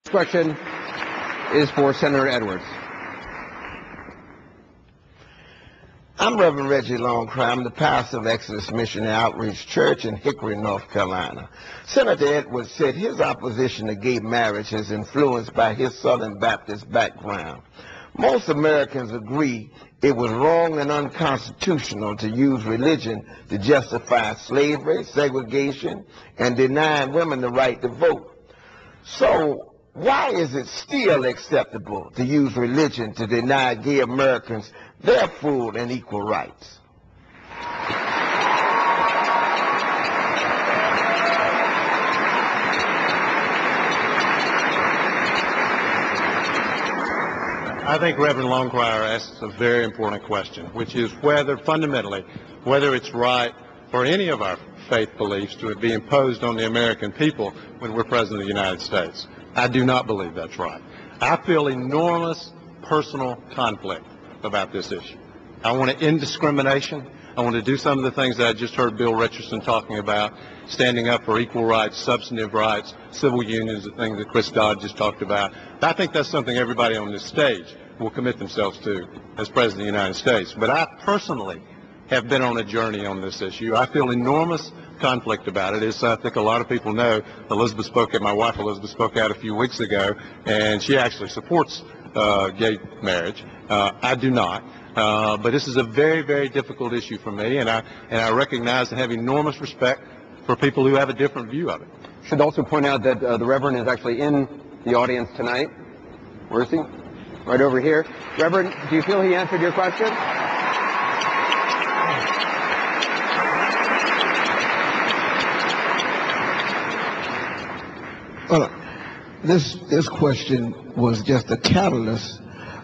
Question is for Senator Edwards. I'm Reverend Longcry. I'm the pastor of Exodus Missionary Outreach Church in Hickory, North Carolina. Senator Edwards said his opposition to gay marriage is influenced by his Southern Baptist background. Most Americans agree it was wrong and unconstitutional to use religion to justify slavery, segregation, and denying women the right to vote. So, why is it still acceptable to use religion to deny gay Americans their full and equal rights? I think Reverend Longcry asks a very important question, which is whether it's right for any of our faith beliefs to be imposed on the American people when we're President of the United States. I do not believe that's right. I feel enormous personal conflict about this issue. I want to end discrimination. I want to do some of the things that I just heard Bill Richardson talking about, standing up for equal rights, substantive rights, civil unions, the things that Chris Dodd just talked about. I think that's something everybody on this stage will commit themselves to as President of the United States. But I personally have been on a journey on this issue. I feel enormous conflict about it. As I think a lot of people know, my wife Elizabeth spoke out a few weeks ago, and she actually supports gay marriage. I do not. But this is a very, very difficult issue for me, and I recognize and have enormous respect for people who have a different view of it. Should also point out that the Reverend is actually in the audience tonight. Where is he? Right over here. Reverend, do you feel he answered your question? Well, this question was just a catalyst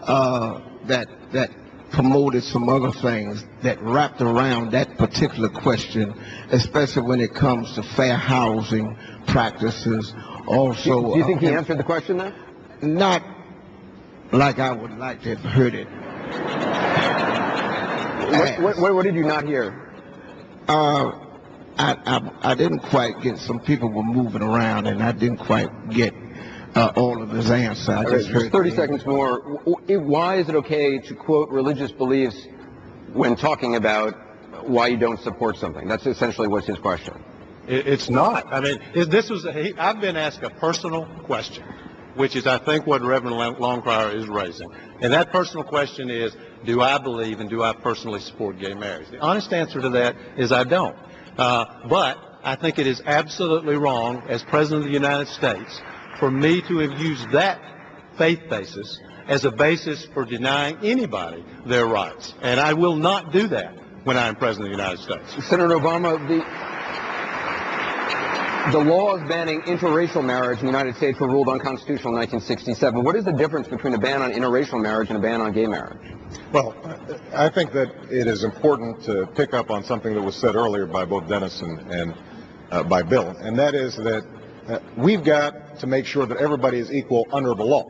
that promoted some other things that wrapped around that particular question, especially when it comes to fair housing practices. Also, do you think he answered the question then? Not like I would like to have heard it. What did you not hear? I didn't quite get. Some people were moving around, and I didn't quite get all of his answer. I just heard 30 seconds more. Why is it okay to quote religious beliefs when talking about why you don't support something? That's essentially what's his question. It's not. I mean, I've been asked a personal question, which is I think what Reverend Longcry is raising. And that personal question is, do I believe and do I personally support gay marriage? The honest answer to that is I don't. But I think it is absolutely wrong as President of the United States for me to have used that faith basis as a basis for denying anybody their rights. And I will not do that when I am President of the United States. Senator Obama, the laws banning interracial marriage in the United States were ruled unconstitutional in 1967. What is the difference between a ban on interracial marriage and a ban on gay marriage? Well, I think that it is important to pick up on something that was said earlier by both Dennis and by Bill, and that is that we've got to make sure that everybody is equal under the law.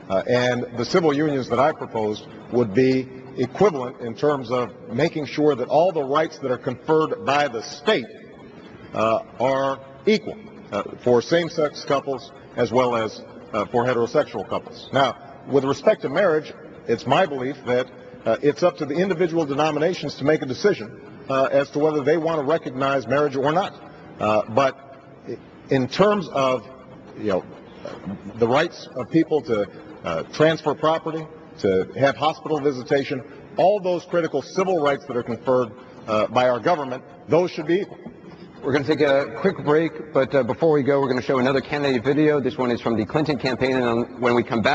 And the civil unions that I proposed would be equivalent in terms of making sure that all the rights that are conferred by the state are equal for same-sex couples as well as for heterosexual couples. Now, with respect to marriage, it's my belief that it's up to the individual denominations to make a decision as to whether they want to recognize marriage or not. But in terms of the rights of people to transfer property, to have hospital visitation, all those critical civil rights that are conferred by our government, those should be equal. We're going to take a quick break, but before we go, we're going to show another candidate video. This one is from the Clinton campaign, and when we come back,